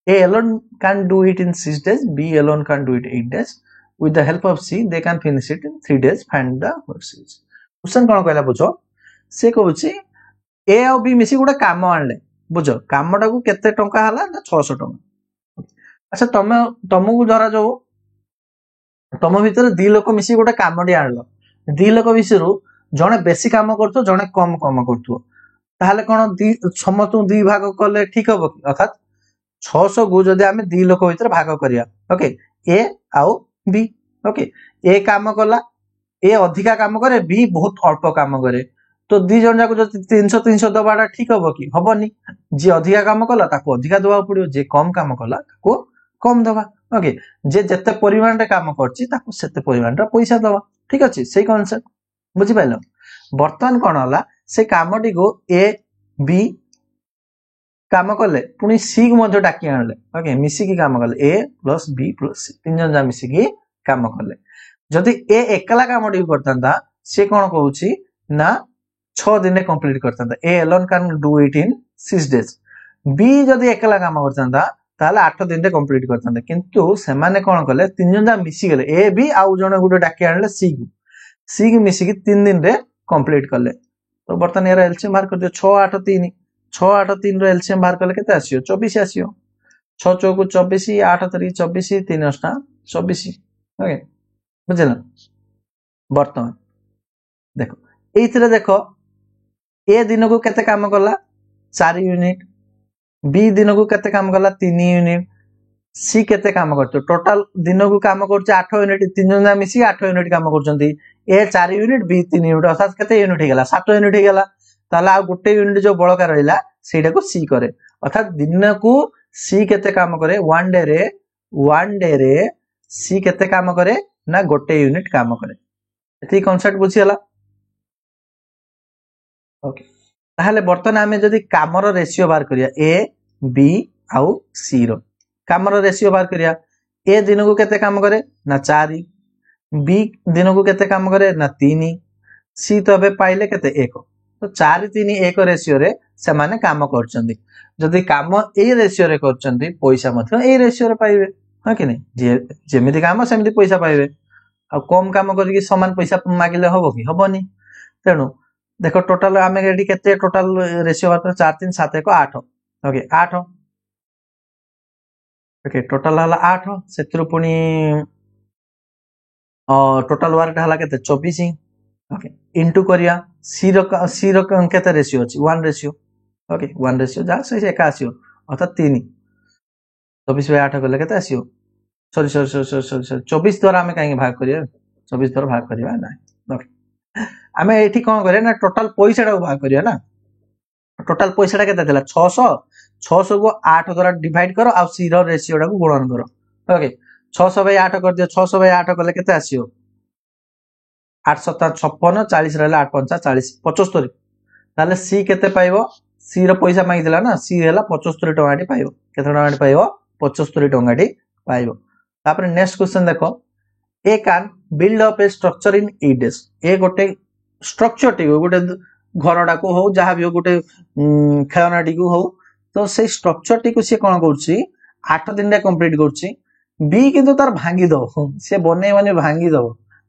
A alone can do it in 6 days B alone can do it 8 days with the help of C they can finish it in 3 days find the worksheets question कोन कहला बुझो से कहउची A और B मिसी गुडा काम आनले बुझो कामटा को केते टंका हला ना 600 टंका अच्छा तुमको धरा जो तुम भीतर दी लोक मिसी गोटे कामटी आनलो दी लोक विषयरू जणे बेसी काम करथो जणे कम काम करथो ताहले कोन दी समस्त दी भाग करले ठीक हबो अर्थात 600 गु जदि हमें दी लोक भीतर भाग करिया ओके ए आउ बी ओके ए काम कला ए अधिका काम करे बी बहुत अल्प काम करे तो दी जन जाको जो 300 300 दबाटा ठीक हबो कि हबनी जे अधिका काम कला ताको अधिका दबा पड़ियो जे कम काम कला ताको कम दबा ओके जे जते परिमाण रे काम करछि ताको सेते परिमाण रे पैसा दबा ठीक अछि सेही कांसेप्ट बुझि पाइलो वर्तमान कोन होला से कामटी को ए बी काम कले पुनी सी को मध्य डाकी आनले ओके मिसी की काम कले ए प्लस बी प्लस सी तीन जन जा मिसी की काम कले जदि ए एकला कामटी करतांदा से कोन कहउछि ना 6 दिन रे कंप्लीट करतांदा A alone can do it in 6 days B जदि एकला काम करतांदा ताले 8 दिन रे कंप्लीट करतांदा किंतु से माने कोन कले तीन जन जा मिसी गेले ए बी आउ जने गुडे डाकी आनले सी की मिसी की 3 दिन रे कंप्लीट करले तो बर्तन एरा एलसीएम बाहर कर दियो 6 8 3 6 8 3 रो एलसीएम बाहर करले केते आसियो 24 आसियो 6 चौको 24 8 3 24 3 8 24 ओके बुझला बर्तन देखो एइथरे देखो ए दिन को केते काम करला 4 यूनिट बी दिन को केते काम करला 3 यूनिट सी केते काम करतो टोटल दिन को काम करछ 8 यूनिट तीन जन मिसी 8 यूनिट काम करचंदी ए 4 यूनिट बी 3 यूनिट अर्थात केते यूनिट हेगला 7 यूनिट हेगला ताला आ गुटे यूनिट जो बळका रहिला सेटा को सी करे अर्थात दिन को सी केते काम करे वन डे रे सी केते काम करे ना गोटे यूनिट काम करे एती कांसेप्ट बुझियला ओके ताहले बर्तन हमें जदी कामर रेशियो बार करिया ए बी आउ सी रो कामर रेशियो बार करिया ए दिन को केते काम करे ना 4 बी दिन को केते काम करे ना 3 सी तो बे पाइले केते 1 तो 4 3 1 रेशियो रे से माने काम करचंदी जदी काम ए रेशियो रे करचंदी पैसा मथो ए रेशियो रे पाइबे हां कि नहीं जेमिति काम सेमिति पैसा पाइबे आ कम काम करी समान पैसा मागिले होबो कि होबनी तेनु देखो टोटल आमे रेडी केते टोटल रेशियो बार 4 3 7 1 8 ओके 8 ओके टोटल हला 8 सेत्रु पुनी टोटल वर्क हला केते 24 ओके इनटू करिया सी रो केते रेशियो अछि 1 रेशियो ओके 1 रेशियो जा से एका आसियो अर्थात 3 24/8 कले केते आसियो sorry sorry sorry sorry sorry 24 द्वारा हमें कहीं भाग करिया 24 द्वारा भाग करिया ना ओके हमें एठी कोन करे ना टोटल पैसा भाग करिया ना टोटल पैसा केते देला 600 600 को 8 द्वारा डिवाइड करो आ सी रो रेशियो को गुणन करो ओके 600/8 कर दियो 600/8 कले केते आसियो 856 40 रहला 8 5 40 75 ताले सी केते पाइबो सी रो पैसा मांगी देला ना सी हैला 75 टंगाटी पाइबो केते टंगाटी पाइबो 75 टंगाटी पाइबो तापर नेक्स्ट क्वेश्चन देखो A can build up a structure in 8 days ए गोटे स्ट्रक्चर टी गोटे घरडा को हो जहां भी हो गोटे खेलना टी को हो तो से स्ट्रक्चर टी को से कोन करछि 8 दिन रे कंप्लीट करछि बी किंतु तार भांगी दो से बने बने भांगी दो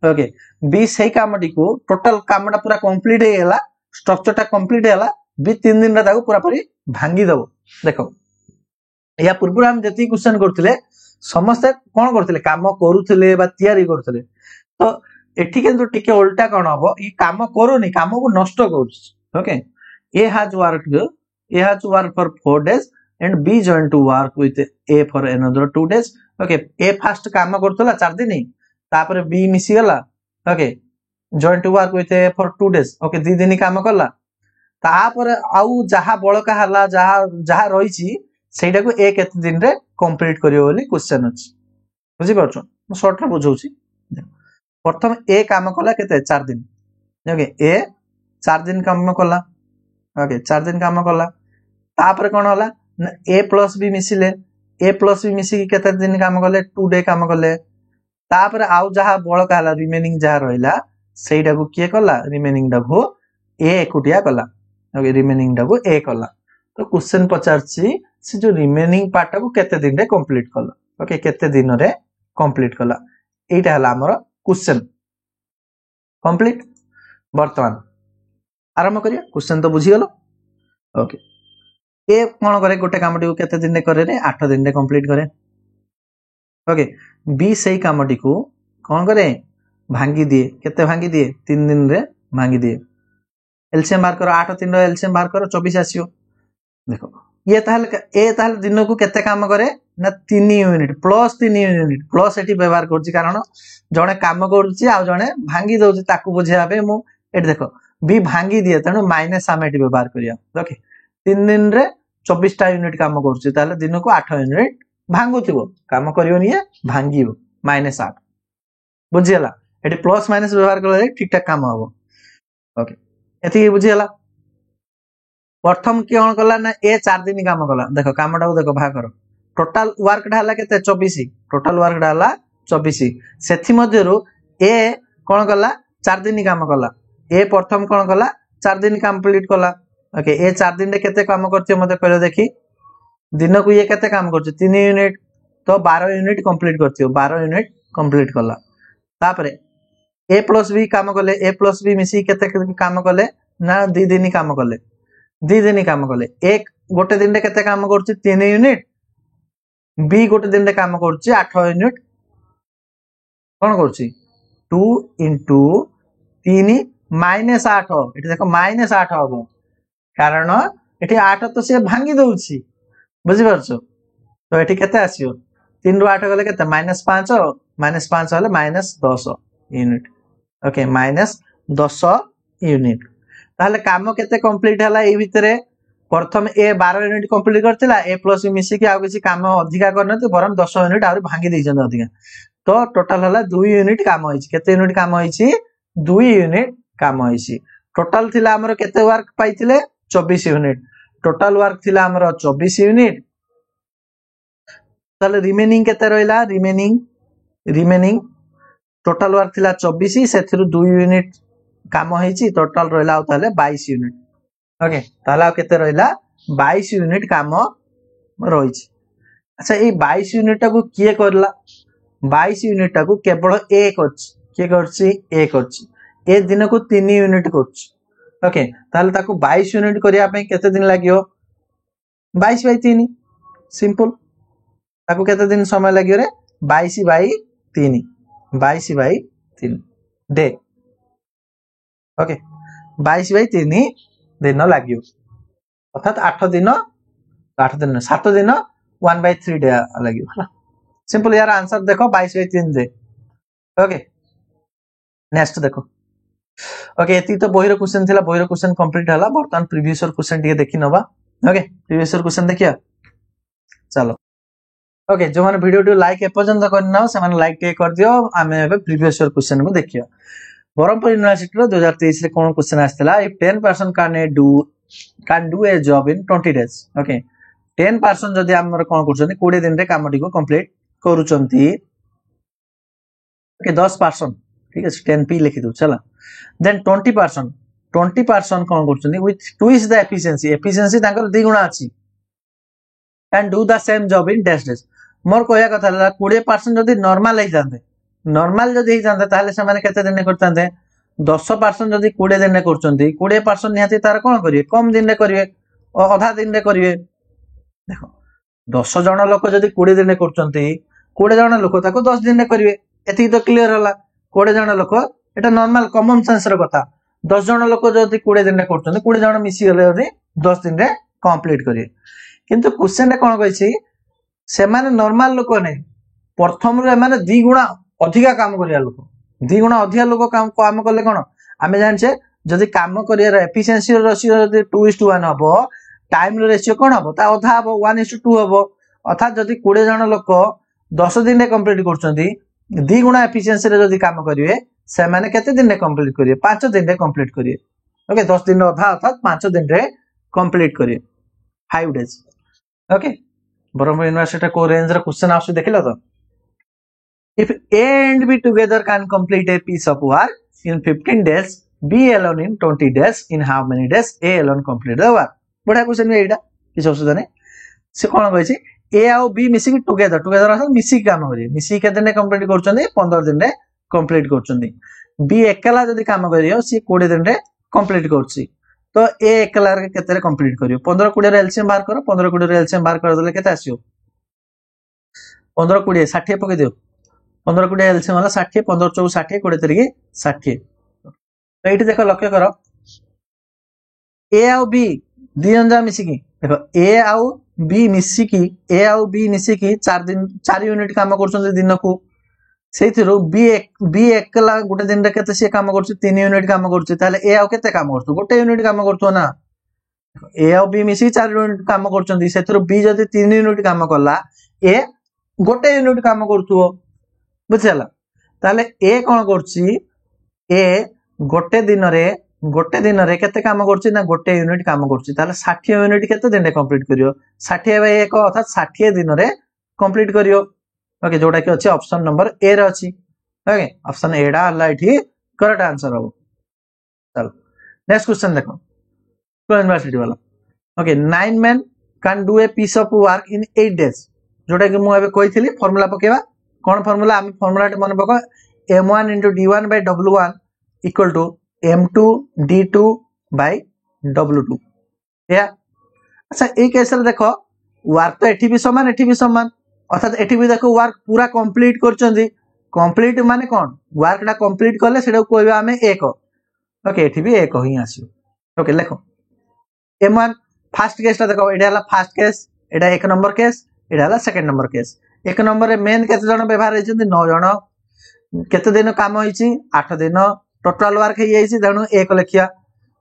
ओके बी सही काम टी को टोटल कामडा पूरा कंप्लीट हे गेला स्ट्रक्चर टा कंप्लीट हेला बी 3 दिन रे ताको पूरा पूरी भांगी दो देखो या पूर्व हम जति क्वेश्चन करथिले समस्त कोन करथिले काम करूथिले बा तयारी करथिले तो एठी किंतु टिके उल्टा कोन हबो ई काम करूनी काम को नष्ट करछ okay A has work for 4 days and B joined to work with A for another 2 days okay A first काम करथला 4 दिन तापर B मिसी गला okay joined to work with A for 2 days okay 2 दिन काम करला तापर आउ जहा बळका हला जहा जहा रहिछि सेटा को ए केते दिन रे कंप्लीट करियो बोली क्वेश्चन अछि बुझि परछो म शॉर्ट रे बुझौछि प्रथम ए काम कला केते 4 दिन ओके ए 4 दिन काम कला ओके 4 दिन काम कला तापर कोन होला ए प्लस बी मिसिले ए प्लस बी मिसी केते दिन काम कले 2 डे काम कले तापर आउ जहा बळका हला रिमेनिंग जहा रहिला सेटा को के कला रिमेनिंग डाको ए एकुटिया कला ओके रिमेनिंग डाको ए कला तो क्वेश्चन पचारछि से जो रिमेनिंग पार्ट को केते दिन रे कंप्लीट कला ओके केते दिन रे कंप्लीट कला एटा हला हमर क्वेश्चन कंप्लीट वर्तमान आरंभ करिया क्वेश्चन तो बुझी गलो ओके ए कोन करे गोटे कामटी को केते दिन रे करे रे 8 दिन रे कंप्लीट करे ओके बी सही कामटी को कोन करे भांगी दिए केते भांगी दिए 3 दिन रे भांगी दिए एलसीएम बार करो 8 3 रो एलसीएम बार करो 24 आसियो देखो ये ताहल दिन को केते काम करे ना 3 यूनिट प्लस एठी व्यवहार करछि कारण जणे काम करछि आ जणे भांगी दउछि ताकू बुझिया बे मु एठी देखो बी भांगी दिए तनो माइनस हम एठी व्यवहार करिया ओके 3 दिन रे 24 टा यूनिट काम करछि ताले दिन को 8 यूनिट भांगुथिबो काम करियो निये भांगीबो -8 बुझियला एठी प्लस माइनस व्यवहार करले ठीक ठाक काम हबो ओके एथि बुझियला प्रथम कोन कला ना ए 4 दिन काम कला देखो कामटा को देखो भाग करो टोटल वर्क ढाला केते 24 टोटल वर्क ढाला 24 सेथि मध्यरु ए कोन कला 4 दिन काम कला ए प्रथम कोन कला 4 दिन कंप्लीट कला ओके ए 4 दिन रे केते काम करछि मते पहिले देखि दिन को ये केते काम करछि 3 यूनिट तो 12 यूनिट कंप्लीट करछि 12 यूनिट कंप्लीट कला तापरे ए प्लस बी काम कले ए प्लस बी मिसी केते काम कले ना 2 दिन काम कले 2 दिन काम कले एक गोटे दिन रे केते काम करछि 3 यूनिट बी गोटे दिन रे काम करछि 8 यूनिट कोन करछि 2 into 3 -8 एठी देखो -8 हबो कारण एठी 8 तो से भांगी दउछि बुझि परछो तो एठी केते आसियो 3 रो 8 गले केते -5 -5 हले -10 यूनिट ओके -10 यूनिट ताले काम केते कंप्लीट हला ए भितरे प्रथम ए 12 यूनिट कंप्लीट करथिला ए प्लस मिसी के आ किछि काम अधिका करनते बरम 10 यूनिट आउर भांगी दैछन अधिका तो टोटल हला 2 यूनिट काम होइछि केते यूनिट काम होइछि 2 यूनिट काम होइछि टोटल थिला हमर केते वर्क पाइथिले 24 यूनिट टोटल वर्क थिला हमर 24 यूनिट ताले रिमेनिंग केते रहला रिमेनिंग टोटल वर्क थिला 24 सेथिरु 2 यूनिट काम होइछि टोटल रहला आ ताले 22 यूनिट ओके ताला केते रहला 22 यूनिट काम रहिछि अच्छा ए 22 यूनिट को किए करला 22 यूनिट को केवल ए करछि के करछि ए करछि ए दिन को 3 यूनिट करछि ओके ताले ताको 22 यूनिट करिया पे केते दिन लागियो 22/3 सिंपल ताको केते दिन समय लागियो रे 22/3 3 डे ओके 22/3 दिन लगे अर्थात 8 दिन 7 दिन 1/3 डे लगे सिंपल यार आंसर देखो 22/3 डे ओके नेक्स्ट देखो ओके एती तो बहिर क्वेश्चन थिला बहिर क्वेश्चन कंप्लीट हला बर्तमान प्रीवियस ईयर क्वेश्चन टिके देखि नबा ओके प्रीवियस ईयर क्वेश्चन देखिया चलो ओके जो माने वीडियो टू लाइक एपर्यंत करना से माने लाइक टे कर दियो आमे एबे प्रीवियस ईयर क्वेश्चन को देखिया ब्रह्मपुर यूनिवर्सिटी रो 2023 रे कोन क्वेश्चन आस्तला if 10% can do a job in 20 days okay 10% जदी हमर कोन करछनी 20 दिन रे काम टी को कंप्लीट करूचंती ओके 10% ठीक है 10p लिखि दो चला देन 20% कौन करछनी विथ ट्विस्ट द एफिशिएंसी तांकर दी गुणा अछि can do the same job in days मोर कहया कथा 20% जदी नॉर्मल हे जांते नॉर्मल जदी हे जांते ताले से माने केते दिन करतांते 10% जदी 20 दिन रे करचंती 20% निहाती तार कोन करिवे कम दिन रे करिवे आधा दिन रे करिवे देखो 10 जण लोक जदी 20 दिन रे करचंती 20 जण लोक ताको 10 दिन रे करिवे एथि तो क्लियर होला 20 जण लोक एटा नॉर्मल कॉमन सेंस रो कथा 10 जण लोक जदी 20 दिन रे करचंती 20 जण मिसी गले जदी 10 दिन रे कंप्लीट करिवे किंतु क्वेश्चन रे कोन कहिछि से माने नॉर्मल लोक नै प्रथम रे माने 2 गुणा अधिका काम करिया लोक 2 गुणा अधिका लोक काम करले कोन आमे जानछे जदी काम करिया एफिशिएंसी रेशियो जदी 2:1 हबो टाइम रेशियो कोन हबो ता आधा हबो 1:2 हबो अर्थात जदी 20 जण लोक 10 दिन रे कंप्लीट करचंती 2 गुणा एफिशिएंसी रे जदी काम करिवे से माने केते दिन रे कंप्लीट करिवे 5 दिन रे कंप्लीट करिवे ओके 10 दिन अधा अर्थात 5 दिन रे कंप्लीट करिवे 5 डेज ओके ब्रह्मपुर यूनिवर्सिटी को रेंज रे क्वेश्चन आसु देखिलो तो if A and B together can complete a piece of work in 15 days B alone in 20 days in how many days A alone complete the work बड़ा question एटा किछ असुविधा नै से कोन कहै छै A आ B मिसी टुगेदर अर्थात मिसी काम करिए मिसी के दिन कंप्लीट करछन्ती 15 दिन रे कंप्लीट करछन्ती B एकला जदी काम करियो सी 20 दिन रे कंप्लीट करछि तो A एकला रे केते रे कंप्लीट करियो 15 20 रे एलसीएम बाहर करो 15 20 रे एलसीएम बाहर कर देले केते आसियो 15 20 60 पके दियो 15 20 एलसीएम वाला 60 15 24 60 20 तरीके 60 तो एठी देखो लक्ष्य करो A आ B दी अंजा मिसी की देखो A आ B मिसी की A आ B मिसी की 4 दिन 4 यूनिट काम करछन दिन को सेथिरो B एकला गोटे दिन रे केते से काम करछ 3 यूनिट काम करछ ताले A आ केते काम करछ गोटे यूनिट काम करछ ना A आ B मिसी 4 यूनिट काम करछन सेथिरो B जदी 3 यूनिट काम करला A गोटे यूनिट काम करथुओ बुझला ताले A कोन करछि A गोटे दिन रे केते काम करछि ना गोटे यूनिट काम करछि ताले 60 यूनिट केते दिन रे कंप्लीट करियो 60/1 अर्थात 60 दिन रे कंप्लीट करियो ओके जोटा कि अछि ऑप्शन नंबर ए रे अछि ओके ऑप्शन ए डा हला इठी करेक्ट आंसर हो चलो नेक्स्ट क्वेश्चन देखो यूनिवर्सिटी वाला okay 9 men can do a piece of work in 8 days जोटा कि मु एबे कहिथिली फार्मूला पकेबा कोन फार्मूला हम फार्मूला मन पको m1 * d1/w1 = m2 d2 by w2 या अच्छा ए केस रे देखो वर्क तो एठी भी समान अर्थात एठी भी देखो वर्क पूरा कंप्लीट करचंदी कंप्लीट माने कोन वर्क टा कंप्लीट करले सेडा कहबा हमें एक ओके एठी भी एक ही आसियो ओके देखो m1 फर्स्ट केस ता देखो एटा हला फर्स्ट केस एटा एक नंबर केस एटा हला सेकंड नंबर केस एक नंबर रे मेन केते जण व्यवहार हेचंदी 9 जण केते दिन काम होईची 8 दिन टोटल वर्क हे जाईची जणो एक लिखिया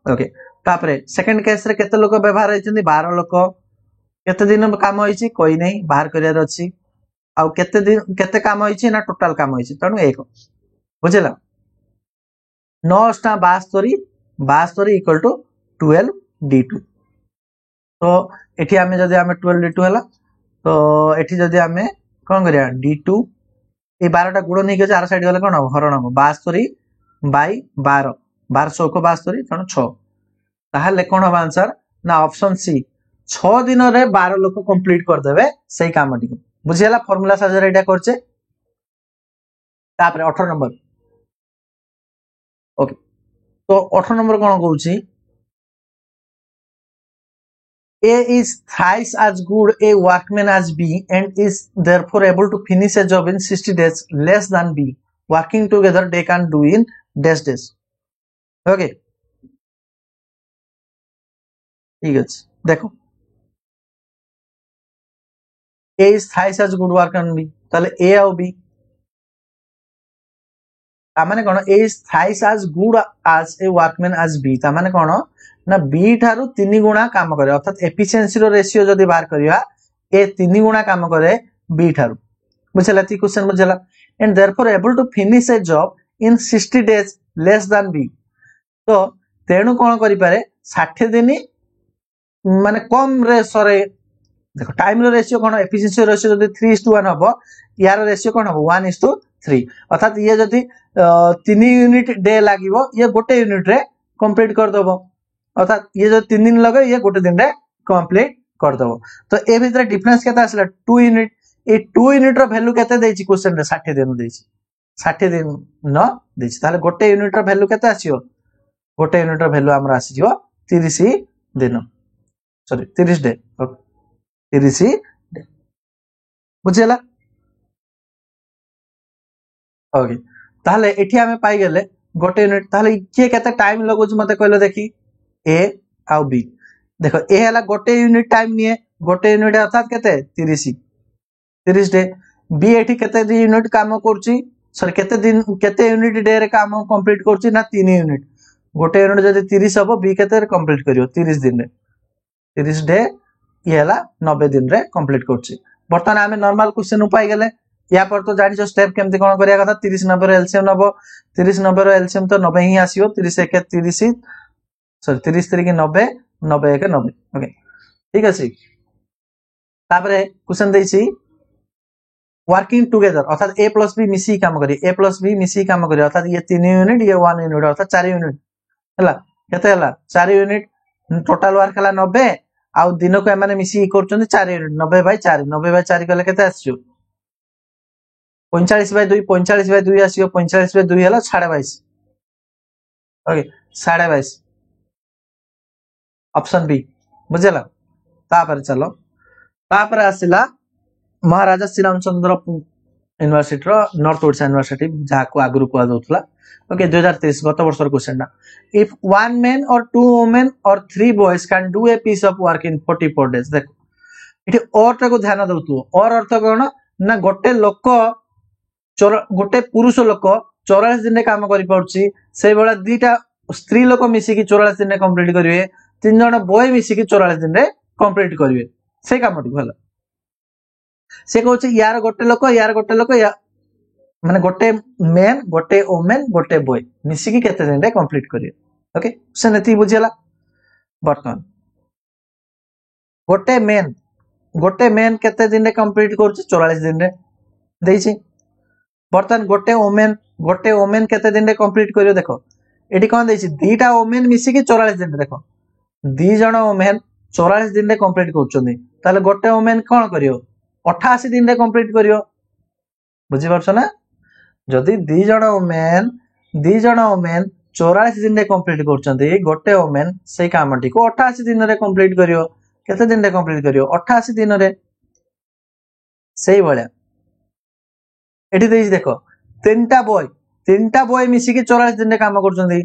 ओके तापरे सेकंड केस रे केते लोक व्यवहार हेचंदी 12 लोक केते दिन काम होईची कोई नै बाहर करियार अछि आ केते दिन केते काम होईची ना टोटल काम होईची तणु एक बुझिला 9 * 72 = 12 d2 तो एठी हमें जदी हमें 12 d2 हला तो एठी जदी हमें कोन करिया d2 ए 12 टा गुण नै के चार साइड गले कोन हरण हो 72/12 12 को 72 तणु 6 ताहले कोन हो आंसर ना ऑप्शन सी 6 दिन रे 12 लोक कंप्लीट कर देबे सही काम टी बुझियला फार्मूला साजर एटा करछे तापर 18 नंबर ओके तो 18 नंबर कोन कहूची A is thrice as good a workman as B and is therefore able to finish a job in 60 days less than B working together they can do in dash dash. Okay ठीक है देखो A is thrice as good work on B ताले A और B तामाने कौन A is thrice as good as a workman as B तामाने कौन ना B ठारू 3 गुणा काम करे अर्थात एफिशिएंसी रो रेशियो जदी बाहर करिया A 3 गुणा काम करे B ठारू बुझला ती क्वेश्चन बुझला and therefore able to finish a job in 60 days less than B तो तेणु कौन करि पारे 60 दिन माने कम रे सरे देखो टाइम रो रेशियो कौन एफिशिएंसी रेशियो जदी 3:1 हबो यार रेशियो कौन हबो 1:3 अर्थात ये जदी 3 यूनिट डे लागिवो ये गोटे यूनिट रे कंप्लीट कर दबो अर्थात ये जो 3 दिन लगे ये गोटे दिन रे कंप्लीट कर दबो तो ए भीतर डिफरेंस केता आसला 2 यूनिट ए 2 यूनिट रो वैल्यू केते देछि क्वेश्चन रे 60 दिन देछि 60 दिन न देछि ताले गोटे यूनिट रो वैल्यू केते आसियो गोटे यूनिट रो वैल्यू हमरा आसी जिवो 30 दिन सॉरी 30 डे 30 डे बुझेला ओके ताले एठी हमें पाई गेले गोटे यूनिट ताले के केते टाइम लगुच मते कहलो देखी ए आ बी देखो ए हला गोटे यूनिट टाइम निये गोटे यूनिट अर्थात केते 30 डे बी एठी केते यूनिट काम करची सॉरी केते दिन केते यूनिट डे रे काम कंप्लीट करची ना 3 यूनिट गोटे यूनिट जदी 30 हबो बी केते रे कंप्लीट करियो 30 दिन रे 30 डे ये हला 90 दिन रे कंप्लीट करची बर्तमान हमें नॉर्मल क्वेश्चन उपाय गेले या पर तो जानि जो स्टेप केमति कोन करिया कथा 30 90 रो एलसीएम नबो 30 90 रो एलसीएम तो 90 ही आसीयो 30 1 30 सॉरी 30 3 के 90 90 1 90 ओके ठीक अछि तापरे क्वेश्चन देछि वर्किंग टुगेदर अर्थात ए प्लस बी मिसी काम करी ए प्लस बी मिसी काम करी अर्थात ये 3 यूनिट ये 1 यूनिट अर्थात 4 यूनिट हला केते हला 4 यूनिट टोटल वर्क हला 90 आ दिन को एमाने मिसी करचोंदी 4 यूनिट 90/4 कले केते आछियो 45/2 45/2 आसियो 45/2 हला 22.5 ओके 22.5 ऑप्शन बी बुझला तापर चलो तापर आसिला महाराजा श्री रामचंद्र यूनिवर्सिटी रो नॉर्थ ओडिशा यूनिवर्सिटी जाको आगुरु को दोतला ओके 2023 गत वर्ष रो क्वेश्चन ना if one man or two women or 3 boys can do a piece of work in 44 days देखो इठी और को ध्यान दउतु और अर्थ कोन ना गोटे लोक गोटे पुरुष लोक 44 दिन काम करि पड़छि से बेला दीटा स्त्री लोक मिसी की 44 दिन कंप्लीट करिवे तीन जण बॉय मिसी की 44 दिन रे कंप्लीट करिवे से कामटी भला से कहउछि यार गोटे लोक या माने गोटे मेन गोटे वुमेन गोटे बॉय मिसी की केते दिन रे कंप्लीट करिवे ओके से नती बुझियला बर्तन गोटे मेन केते दिन रे कंप्लीट करछि 44 दिन रे देछि बर्तन गोटे वुमेन केते दिन रे कंप्लीट करियो देखो एठी कोन देछि दीटा वुमेन मिसी की 44 दिन रे देखो दी जण वुमेन 44 दिन रे कंप्लीट करछोंदी ताले गोटे वुमेन कोन करियो 88 दिन रे कंप्लीट करियो बुझि परछो ना जदी दी जण वुमेन 44 दिन रे कंप्लीट करछोंदी गोटे वुमेन से कामटी को 88 दिन रे कंप्लीट करियो केते दिन रे कंप्लीट करियो 88 दिन रे सेही बळ्या एठी देछि देखो तीनटा बॉय मिसी के 44 दिन रे काम करछोंदी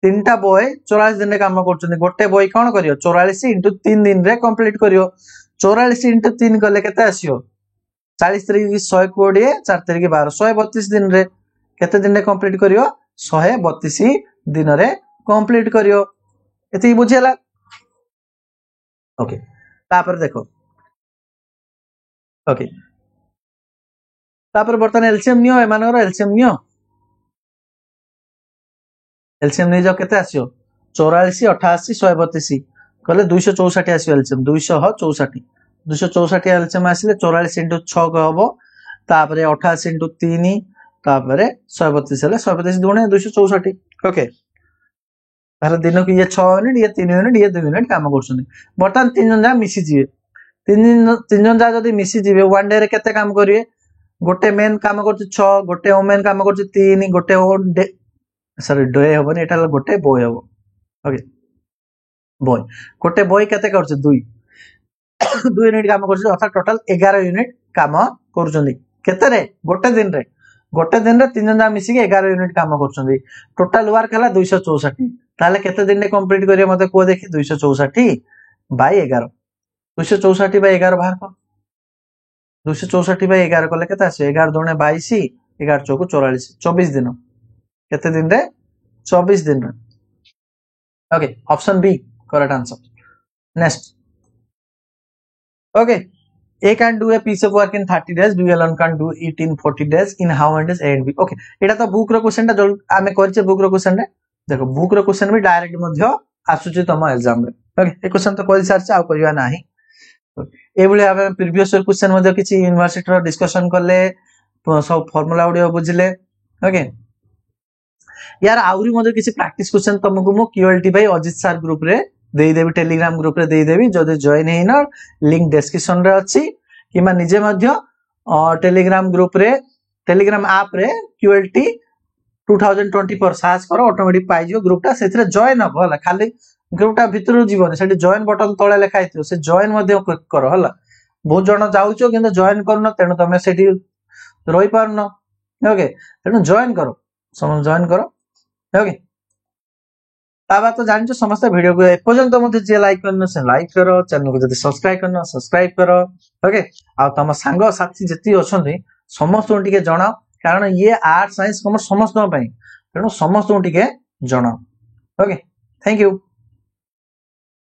तीनटा बॉय 44 दिन रे काम करछोंदी गोटे बॉय कोन करियो 44 * 3 दिन रे कंप्लीट करियो 44 * 3 कले केते आसियो 40 3 120 4 3 12 132 दिन रे केते दिन रे कंप्लीट करियो 132 दिन रे कंप्लीट करियो एति बुझियला ओके तापर देखो ओके तापर बर्तन एलसीएम नियो एमानर एलसीएम नि जो केते आसियो 84 88 132 कहले 264 आसियो एलसीएम 264 एलसीएम आसिले 44 * 6 को हबो तापर 88 * 3 तापर 132 हेले 132 दुणे 264 ओके तार दिन को ये 6 यूनिट ये 3 यूनिट ये 2 यूनिट काम करछनी बर्तन तीन जन जा मिसी जिवे तीन जन जा जदी मिसी जिवे वन डे रे केते काम करिवे गोटे मेन काम करछ 6 गोटे वुमेन काम करछ 3 गोटे डे सॉरी डे हबनी एटा गोटे बॉय हबो ओके बॉय गोटे बॉय केते करछ 2 यूनिट काम करछ अर्थात टोटल 11 यूनिट काम करछनी केते रे गोटे दिन रे गोटे दिन रे 3 जन जा मिसिक 11 यूनिट काम करछंदी टोटल वर्क हला 264 ताले केते दिन रे कंप्लीट करिया मते को देखि 264 बाय 11 264 बाय 11 बाहर कर 264 बाय 11 कले केते आसे 11 दुणे 22 11 चौको 44 24 दिन केते दिन रे 24 दिन रे okay option B correct answer next okay A can do a piece of work in 30 days. B alone can do it in 40 days. In how many days? A and B. Okay. एटा तो book रो question टा आमे करछे book रो question रे देखो book रो question भी direct मध्य आसुची तम exam रे ओके ए क्वेश्चन तो करि सारछ आ करिवा नाही ए भले आमे प्रीवियस क्वेश्चन मध्य किछि यूनिवर्सिटी रो डिस्कशन करले सब फार्मूला ऑडियो बुझिले ओके यार आउरी मध्य किछि प्रैक्टिस क्वेश्चन तुमको मो क्यूएलटी भाई अजित सर ग्रुप रे देई देबी टेलीग्राम ग्रुप रे देई देबी जदि जॉइन हेना लिंक डिस्क्रिप्शन रे अछि किमा निजे मध्य टेलीग्राम ग्रुप रे टेलीग्राम ऐप रे क्यूएलटी 2020 पर सर्च करो ऑटोमेटिक पाइ जो ग्रुपटा सेथरे जॉइन हो हला खाली ग्रुपटा भितर जीवन सेठी जॉइन बटन तळे लेखा हितो से जॉइन मध्य क्लिक करो हला बहुत जण जाउचो किंतु जॉइन करनो तेनु तमे सेठी रहि पारनो ओके तेनु जॉइन करो समझ जॉइन करो ओके ताबा तो जानछो समस्त वीडियो को एपर्यंत मते जे लाइक करनो से लाइक करो चैनल को जदि सब्सक्राइब करनो सब्सक्राइब करो ओके आ तम संग साथी जति अछंती समस्त टिके जणाओ कारण ये आर्ट साइंस कॉमर्स समस्त पई तेनु समस्त टिके जणाओ ओके थैंक यू।